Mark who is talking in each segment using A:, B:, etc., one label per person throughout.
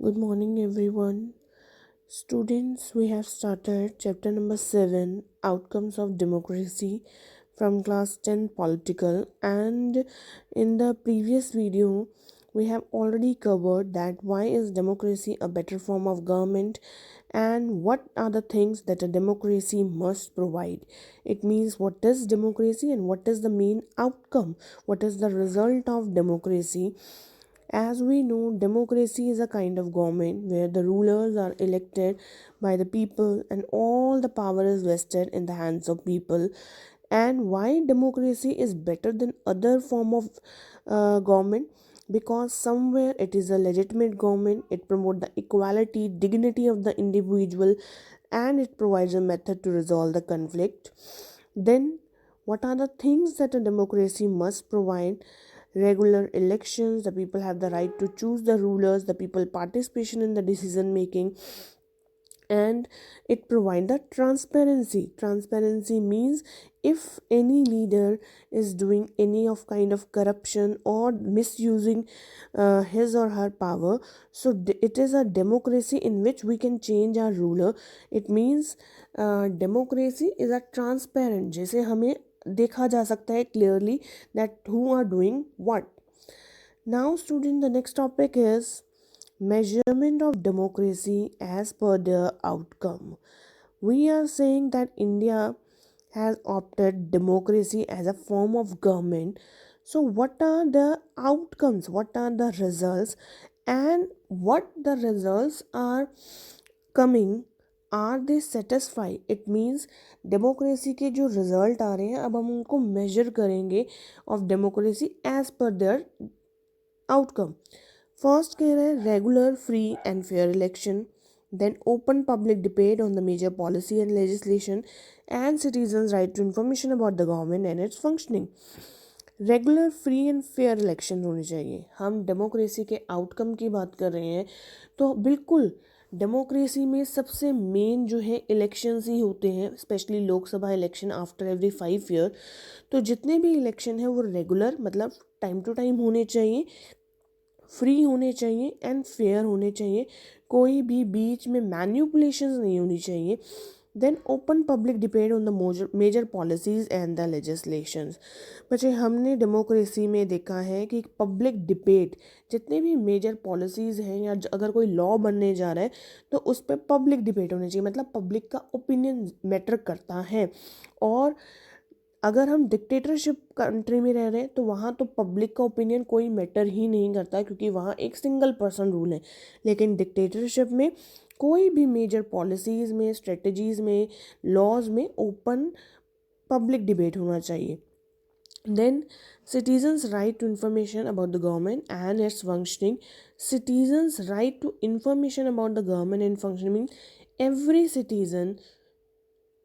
A: Good morning, everyone. Students, we have started chapter number 7 Outcomes of Democracy from class 10 Political. And in the previous video, we have already covered that why is democracy a better form of government and what are the things that a democracy must provide. It means what is democracy and what is the main outcome, what is the result of democracy. As we know, democracy is a kind of government where the rulers are elected by the people and all the power is vested in the hands of people. And why democracy is better than other form of government? Because somewhere it is a legitimate government, it promotes the equality, dignity of the individual, and it provides a method to resolve the conflict. Then, what are the things that a democracy must provide? Regular elections, the people have the right to choose the rulers, the people participation in the decision making, and it provide the transparency means if any leader is doing any of kind of corruption or misusing his or her power, so it is a democracy in which we can change our ruler. It means democracy is a transparent, जैसे हमें देखा जा सकता है clearly that who are doing what. Now student, the next topic is measurement of democracy as per their outcome. We are saying that India has opted democracy as a form of government. So, what are the outcomes? What are the results? And what the results are coming? Are they satisfied? It means democracy के जो result आ रहे हैं अब हम उनको measure करेंगे of democracy as per their outcome. First कह रहे हैं regular free and fair election, then open public debate on the major policy and legislation, and citizens' right to information about the government and its functioning. Regular free and fair election होने चाहिए. हम democracy के outcome की बात कर रहे हैं तो बिल्कुल डेमोक्रेसी में सबसे मेन जो है इलेक्शंस ही होते हैं, specially Lok Sabha election after every 5 year. तो जितने भी इलेक्शन हैं वो रेगुलर मतलब टाइम टू टाइम होने चाहिए, फ्री होने चाहिए एंड फेयर होने चाहिए. कोई भी बीच में मैन्युपुलेशंस नहीं होनी चाहिए. Then open public debate on the major policies and the legislations. बच्चे हमने डेमोक्रेसी में देखा है कि पब्लिक डिबेट जितने भी मेजर पॉलिसीज़ हैं या अगर कोई लॉ बनने जा रहा है तो उस पर पब्लिक डिबेट होनी चाहिए, मतलब पब्लिक का ओपिनियन मैटर करता है. और अगर हम डिक्टेटरशिप कंट्री में रह रहे हैं तो वहाँ तो पब्लिक का ओपिनियन कोई मैटर ही नहीं करता क्योंकि वहाँ एक सिंगल पर्सन रूल है. लेकिन डिक्टेटरशिप में कोई भी मेजर पॉलिसीज़ में, स्ट्रेटजीज़ में, लॉज में ओपन पब्लिक डिबेट होना चाहिए. Then, citizens' right to information about the government and its functioning. Citizens' right to information about the government and functioning means every citizen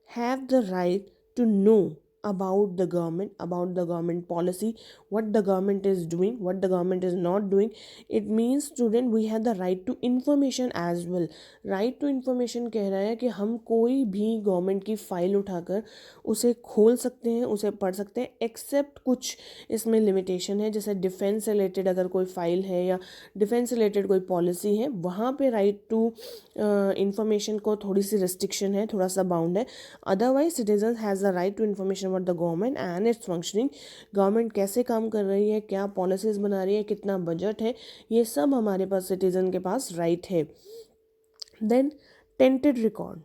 A: have the right to know about the government policy, what the government is doing, what the government is not doing. It means student we have the right to information as well. right to information कह रहा है कि हम कोई भी government की file उठाकर उसे खोल सकते हैं, उसे पढ़ सकते हैं, एक्सेप्ट कुछ इसमें लिमिटेशन है. जैसे डिफेंस रिलेटेड अगर कोई फाइल है या डिफेंस रिलेटेड कोई पॉलिसी है वहाँ पे राइट टू इंफॉर्मेशन को थोड़ी सी रिस्ट्रिक्शन है, थोड़ा सा बाउंड है. Otherwise citizen has the right to information about the government and its functioning. Government कैसे काम कर रही है, क्या पॉलिसीज़ बना रही है, कितना बजट है, ये सब हमारे पास सिटीजन के पास राइट है. Then tainted record.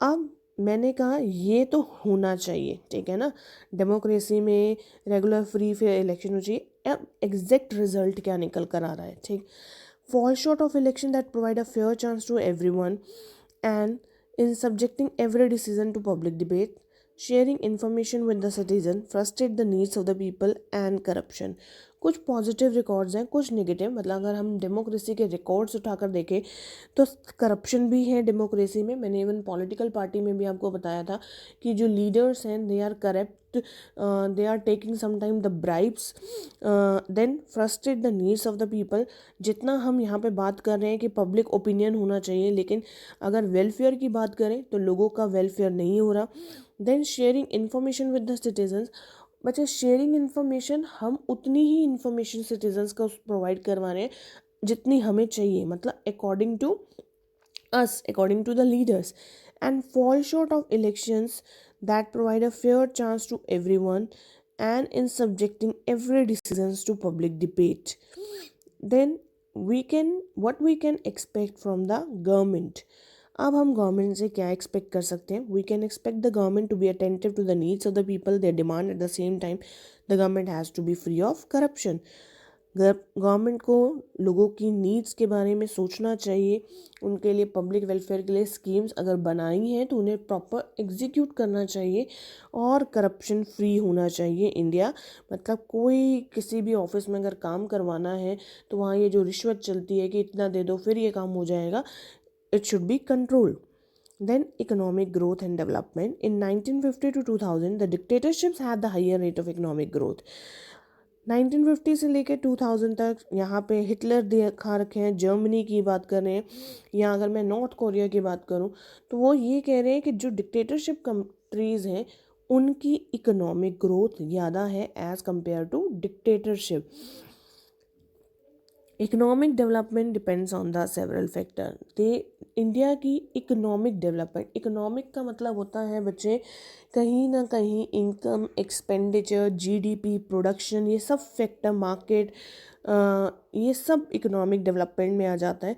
A: अब मैंने कहा ये तो होना चाहिए, ठीक है ना. डेमोक्रेसी में रेगुलर फ्री फेयर इलेक्शन हो चाहिए. अब एग्जैक्ट रिजल्ट क्या निकल कर आ रहा है, ठीक. Fall short of election that provide a fair chance to everyone and in subjecting every decision to public debate, sharing information with the citizen, frustrate the needs of the people and corruption. कुछ positive records हैं, कुछ negative. मतलब अगर हम democracy के records उठाकर देखें तो करप्शन भी है डेमोक्रेसी में. मैंने इवन पॉलिटिकल पार्टी में भी आपको बताया था कि जो लीडर्स हैं they are corrupt, they are taking sometime the bribes. Then frustrate the needs of the people. जितना हम यहाँ पे बात कर रहे हैं कि पब्लिक ओपिनियन होना चाहिए, लेकिन अगर वेलफेयर की बात करें तो लोगों का वेलफेयर नहीं हो रहा. Then sharing information with the citizens. बच्चे शेयरिंग इन्फॉर्मेशन हम उतनी ही इन्फॉर्मेशन सिटीजन्स को प्रोवाइड करवा रहे हैं जितनी हमें चाहिए, मतलब according to us, according to the leaders, and fall short of elections that provide a fair chance to everyone, and in subjecting every decisions to public debate. Then we can, what we can expect from the government. अब हम government से क्या expect कर सकते हैं? We can expect the government to be attentive to the needs of the people, their demand, at the same time the government has to be free of corruption. Government को लोगों की needs के बारे में सोचना चाहिए, उनके लिए पब्लिक वेलफेयर के लिए स्कीम्स अगर बनाई हैं तो उन्हें प्रॉपर एग्जीक्यूट करना चाहिए, और करप्शन फ्री होना चाहिए इंडिया। मतलब कोई किसी भी ऑफिस में अगर काम करवाना है तो वहाँ ये जो रिश्वत चलती है कि इतना दे दो फिर ये काम हो जाएगा, it should be controlled. Then economic growth and development. In 1950 to 2000, the dictatorships had the higher rate of economic growth. 1950 से लेकर 2000 तक यहाँ पे हिटलर दिखा रखे हैं, जर्मनी की बात कर रहे हैं, या अगर मैं नॉर्थ कोरिया की बात करूँ तो वो ये कह रहे हैं कि जो डिक्टेटरशिप कंट्रीज़ हैं उनकी इकोनॉमिक ग्रोथ ज़्यादा है as compare to dictatorship. Economic development depends on the several factor. दे इंडिया की इकोनॉमिक डेवलपमेंट, इकोनॉमिक का मतलब होता है बच्चे कहीं ना कहीं इनकम, एक्सपेंडिचर, जीडीपी, प्रोडक्शन, ये सब फैक्टर, मार्केट, ये सब इकोनॉमिक डेवलपमेंट में आ जाता है।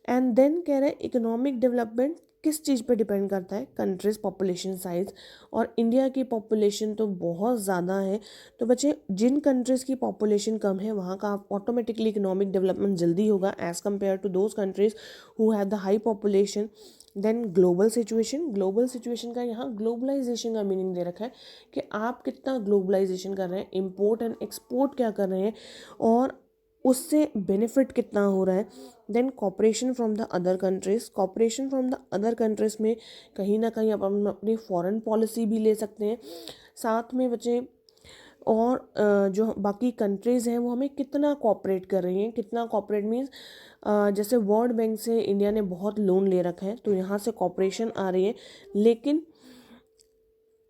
A: एंड देन कह रहे हैं इकोनॉमिक डेवलपमेंट किस चीज़ पे डिपेंड करता है? कंट्रीज पॉपुलेशन साइज, और इंडिया की पॉपुलेशन तो बहुत ज़्यादा है। तो बच्चे जिन कंट्रीज़ की पॉपुलेशन कम है वहाँ का ऑटोमेटिकली इकोनॉमिक डेवलपमेंट जल्दी होगा as compare to those countries who have the high population. Then global situation, global situation का यहाँ ग्लोबलाइजेशन का मीनिंग दे रखा है कि आप कितना ग्लोबलाइजेशन कर रहे हैं, इम्पोर्ट एंड एक्सपोर्ट क्या कर रहे हैं, और उससे बेनिफिट कितना हो रहा है। Then cooperation from the other countries, cooperation from the other countries में कहीं ना कहीं अपन अपनी फॉरेन पॉलिसी भी ले सकते हैं साथ में बच्चे, और जो बाकी कंट्रीज़ हैं वो हमें कितना कॉपरेट कर रही हैं। कितना कॉपरेट मीन्स जैसे वर्ल्ड बैंक से इंडिया ने बहुत लोन ले रखा है तो यहाँ से कॉपरेशन आ रही है, लेकिन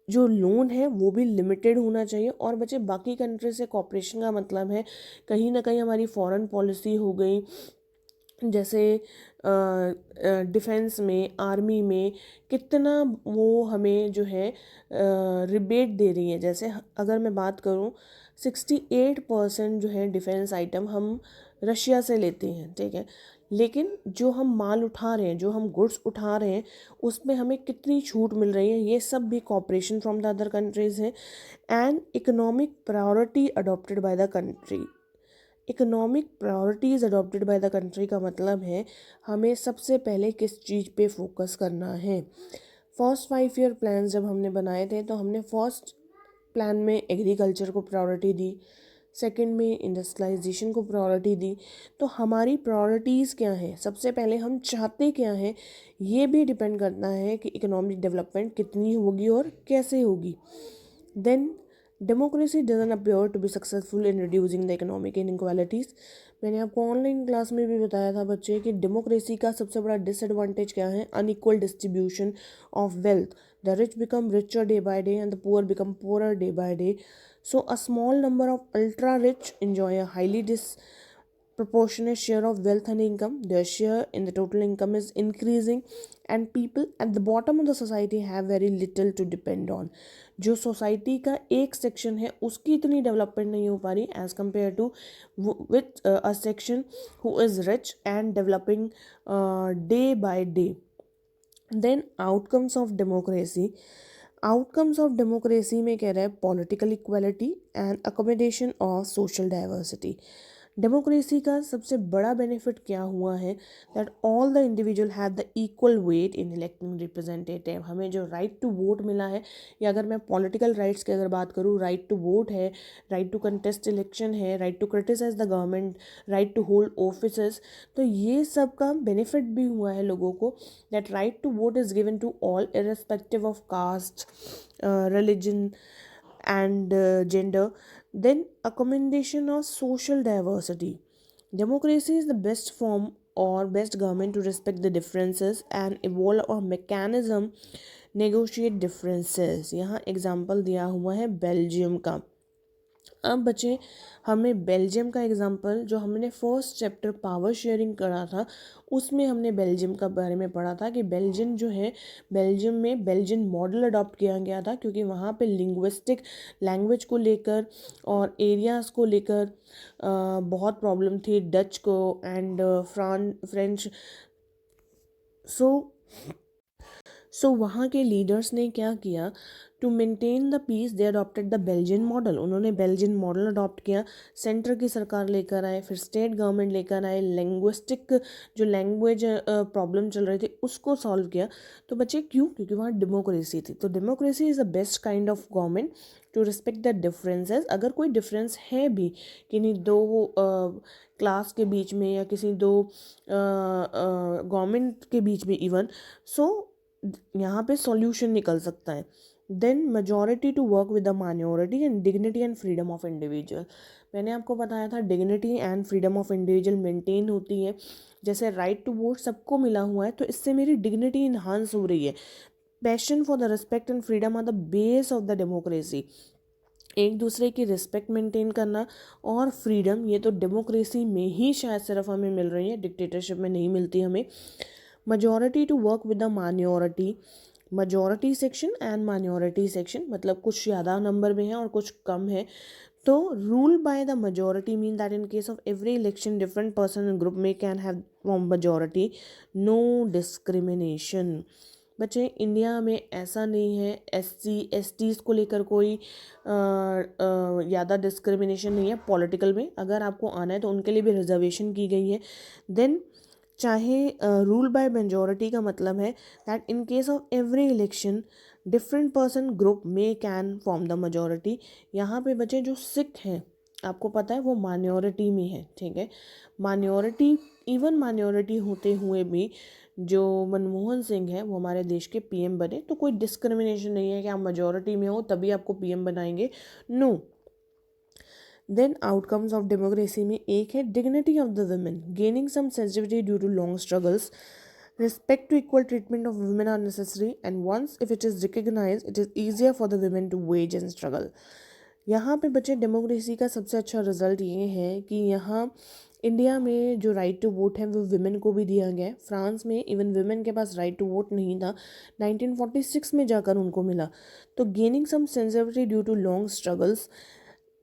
A: जो लोन है वो भी लिमिटेड होना चाहिए। और बच्चे बाकी कंट्री से कॉपरेशन का मतलब है कहीं ना कहीं हमारी फॉरेन पॉलिसी हो गई, जैसे डिफेंस में, आर्मी में कितना वो हमें जो है रिबेट दे रही है। जैसे अगर मैं बात करूं 68% जो है डिफेंस आइटम हम रशिया से लेते हैं, ठीक है, लेकिन जो हम माल उठा रहे हैं, जो हम गुड्स उठा रहे हैं, उसमें हमें कितनी छूट मिल रही है, ये सब भी cooperation from the other countries है। And economic priority adopted by the country, economic priorities adopted by the country का मतलब है हमें सबसे पहले किस चीज़ पे फोकस करना है। फर्स्ट 5 ईयर प्लान जब हमने बनाए थे तो हमने फर्स्ट प्लान में एग्रीकल्चर को प्रायोरिटी दी, सेकंड में इंडस्ट्रियलाइजेशन को प्रायोरिटी दी। तो हमारी प्रायोरिटीज़ क्या हैं, सबसे पहले हम चाहते क्या हैं, ये भी डिपेंड करता है कि इकोनॉमिक डेवलपमेंट कितनी होगी और कैसे होगी। Then democracy doesn't appear to be successful in reducing the economic inequalities. मैंने आपको ऑनलाइन क्लास में भी बताया था बच्चे कि डेमोक्रेसी का सबसे बड़ा डिसएडवांटेज क्या है? Unequal distribution of wealth. The rich become richer day by day and the poor become poorer day by day. So a small number of ultra rich enjoy a highly disproportionate share of wealth and income. Their share in the total income is increasing and people at the bottom of the society have very little to depend on. जो society का एक section है उसकी इतनी development नहीं हो पा रही as compare to with a section who is rich and developing day by day. Then outcomes of democracy, outcomes of democracy में कह रहा है political equality and accommodation of social diversity. Democracy का सबसे बड़ा बेनिफिट क्या हुआ है? That all the individual have the equal weight in electing representative. हमें जो राइट टू वोट मिला है, या अगर मैं पॉलिटिकल राइट्स की अगर बात करूँ, राइट टू वोट है, राइट टू कंटेस्ट इलेक्शन है, right to criticise the government, right to hold offices, तो ये सब का बेनिफिट भी हुआ है लोगों को। That right to vote is given to all irrespective of caste, religion and gender. Then accommodation of social diversity. Democracy is the best form or best government to respect the differences and evolve a mechanism negotiate differences. यहाँ example दिया हुआ है Belgium का। अब बच्चे हमें Belgium का example, जो हमने फर्स्ट चैप्टर पावर शेयरिंग करा था उसमें हमने बेल्जियम का बारे में पढ़ा था कि बेल्जियम जो है, बेल्जियम में बेल्जियन मॉडल अडॉप्ट किया गया था क्योंकि वहाँ पे लिंग्विस्टिक लैंग्वेज को लेकर और एरियाज़ को लेकर बहुत प्रॉब्लम थी डच को एंड फ्रेंच। सो वहाँ के लीडर्स ने क्या किया, to maintain the peace they adopted the Belgian model. उन्होंने बेल्जियन मॉडल अडॉप्ट किया, सेंटर की सरकार लेकर आए, फिर स्टेट गवर्नमेंट लेकर आए, लिंग्विस्टिक जो लैंग्वेज प्रॉब्लम चल रही थी उसको सॉल्व किया। तो बच्चे क्यों? क्योंकि वहाँ डेमोक्रेसी थी। तो democracy is the best kind of government to respect the differences. अगर कोई डिफरेंस है भी किन्हीं दो क्लास के बीच में या किसी दो गवर्नमेंट के बीच में इवन, सो यहाँ पे सॉल्यूशन निकल सकता है। Then majority to work with the minority and dignity and freedom of individual. मैंने आपको बताया था dignity and freedom of individual maintain होती है। जैसे राइट टू वोट सबको मिला हुआ है तो इससे मेरी डिग्निटी इन्हांस हो रही है। Passion for the respect and freedom are the base of the democracy. एक दूसरे की रिस्पेक्ट मेंटेन करना और फ्रीडम, ये तो डेमोक्रेसी में ही शायद सिर्फ हमें मिल रही है, डिक्टेटरशिप में नहीं मिलती हमें। majority to work with the minority, majority section and minority section, मतलब कुछ ज़्यादा नंबर में है और कुछ कम है। तो rule by the majority mean that in case of every election different person in group में can have majority, no discrimination. बच्चे इंडिया में ऐसा नहीं है, SC STs को लेकर कोई ज़्यादा डिस्क्रिमिनेशन नहीं है पॉलिटिकल में। अगर आपको आना है तो उनके लिए भी रिजर्वेशन की गई है। देन चाहे रूल बाय मेजॉरिटी का मतलब है that in case of every election different person group में कैन फॉर्म द मेजॉरिटी। यहाँ पे बच्चे जो सिख हैं आपको पता है वो माइनॉरिटी में है, ठीक है। माइनॉरिटी, इवन माइनॉरिटी होते हुए भी जो मनमोहन सिंह है वो हमारे देश के PM बने, तो कोई डिस्क्रिमिनेशन नहीं है कि आप मेजॉरिटी में हो तभी आपको PM बनाएंगे, no. Then outcomes of democracy में एक है dignity of the women, gaining some sensitivity due to long struggles, respect to equal treatment of women are necessary and once if it is recognized it is easier for the women to wage and struggle। यहाँ पे बच्चे democracy का सबसे अच्छा result ये है कि यहाँ इंडिया में जो राइट टू वोट है वो विमेन को भी दिया गया है। फ्रांस में इवन विमेन के पास राइट टू वोट नहीं था, 1946 में जाकर उनको मिला। तो gaining some sensitivity due to long struggles,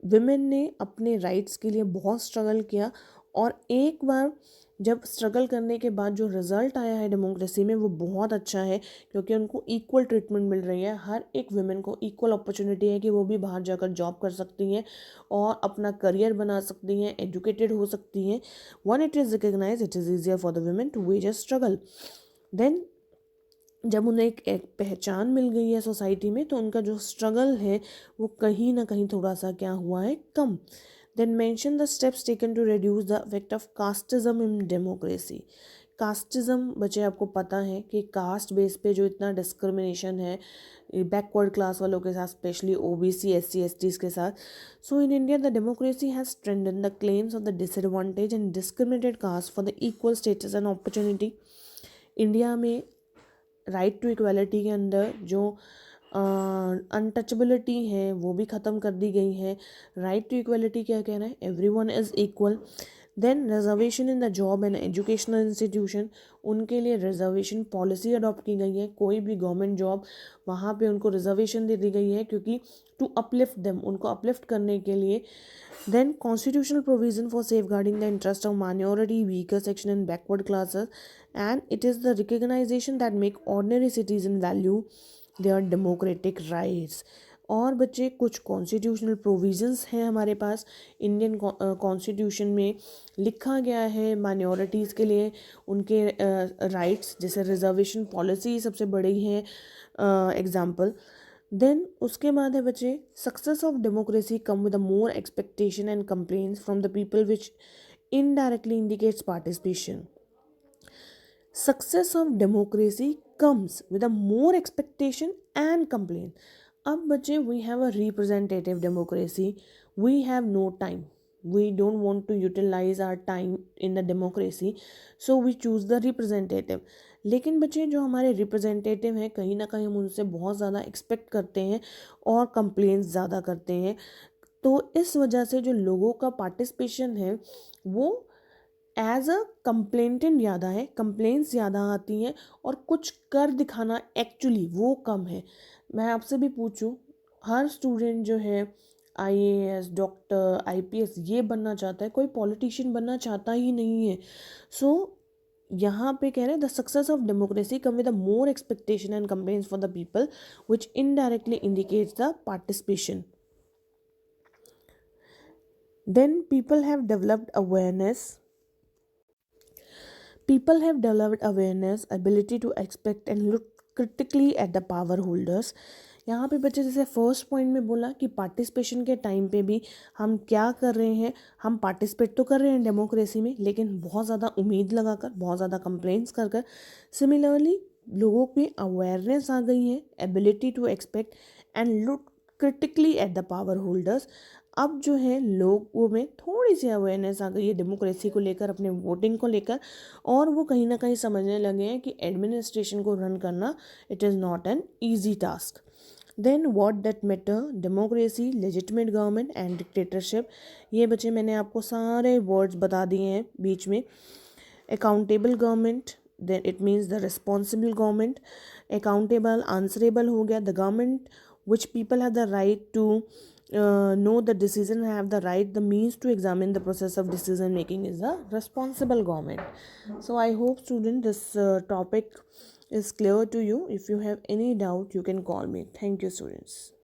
A: women ने अपने राइट्स के लिए बहुत स्ट्रगल किया और एक बार जब स्ट्रगल करने के बाद जो रिज़ल्ट आया है डेमोक्रेसी में वो बहुत अच्छा है क्योंकि उनको इक्वल ट्रीटमेंट मिल रही है। हर एक वुमेन को इक्वल अपॉर्चुनिटी है कि वो भी बाहर जाकर जॉब कर सकती हैं और अपना करियर बना सकती हैं, एजुकेटेड हो सकती हैं। When it is recognise it is easier for the women to wage a struggle. Then जब उन्हें एक पहचान मिल गई है सोसाइटी में तो उनका जो स्ट्रगल है वो कहीं ना कहीं थोड़ा सा क्या हुआ है, कम। Then mention the steps taken to reduce the effect of casteism in democracy. Casteism बच्चे आपको पता है कि कास्ट बेस पे जो इतना डिस्क्रिमिनेशन है बैकवर्ड क्लास वालों के साथ, स्पेशली OBC SC STs के साथ। So in India the democracy has strengthened the claims of the disadvantage and discriminated caste for the equal status and opportunity. India में राइट टू इक्वालिटी के अंदर जो untouchability है वो भी ख़त्म कर दी गई है। राइट टू इक्वालिटी क्या कह रहा है, everyone is equal. Then reservation in the job and educational institution, उनके लिए रिजर्वेशन पॉलिसी अडॉप्ट की गई है। कोई भी गवर्नमेंट जॉब वहाँ पे उनको रिजर्वेशन दे दी गई है क्योंकि टू अपलिफ्ट देम, उनको अपलिफ्ट करने के लिए। Then constitutional provision for safeguarding the interest of minority, weaker section and backward classes and it is the recognition that make ordinary citizen value their democratic rights. और बच्चे कुछ constitutional provisions हैं हमारे पास। Indian constitution में लिखा गया है minorities के लिए उनके राइट्स, जैसे रिजर्वेशन पॉलिसी सबसे बड़ी है एग्जाम्पल। देन उसके बाद है बच्चे success of democracy come with more expectation and complaints from the people which indirectly indicates participation. Success of democracy comes with a more expectation and complain. अब बच्चे we have a representative democracy, we have no time, we don't want to utilize our time in the democracy, so we choose the representative. लेकिन बच्चे जो हमारे representative हैं कहीं ना कहीं हम उनसे बहुत ज़्यादा एक्सपेक्ट करते हैं और कंप्लेंट्स ज़्यादा करते हैं। तो इस वजह से जो लोगों का पार्टिसिपेशन है वो एज अ कंप्लेंटेंट ज़्यादा है, कंप्लेंट्स ज़्यादा आती हैं, और कुछ कर दिखाना एक्चुअली वो कम है। मैं आपसे भी पूछूं, हर स्टूडेंट जो है आईएएस, डॉक्टर, आईपीएस ये बनना चाहता है, कोई पॉलिटिशियन बनना चाहता ही नहीं है। सो यहाँ पे कह रहे हैं the success of democracy come with more expectation and complaints for the people which indirectly indicates the participation. Then people have developed awareness, ability to expect and look critically at the power holders. यहाँ पे बच्चे जैसे first point में बोला कि participation के time पे भी हम क्या कर रहे हैं, हम पार्टिसिपेट तो कर रहे हैं डेमोक्रेसी में, लेकिन बहुत ज़्यादा उम्मीद लगाकर, बहुत ज़्यादा कंप्लेंट्स कर कर. सिमिलरली लोगों में अवेयरनेस आ गई है, ability to expect and look critically at the power holders. अब जो है लोगों में थोड़ी सी अवेयरनेस आ गई है डेमोक्रेसी को लेकर, अपने वोटिंग को लेकर, और वो कहीं ना कहीं समझने लगे हैं कि एडमिनिस्ट्रेशन को रन करना it is not an easy task. Then what that matter, democracy, legitimate government and dictatorship. ये बच्चे मैंने आपको सारे वर्ड्स बता दिए हैं बीच में. Accountable government, then it means the responsible government. Accountable, answerable हो गया. The government which people have the right to know the decision, have the right, the means to examine the process of decision making is a responsible government. So I hope student this topic is clear to you. If you have any doubt you can call me. Thank you students.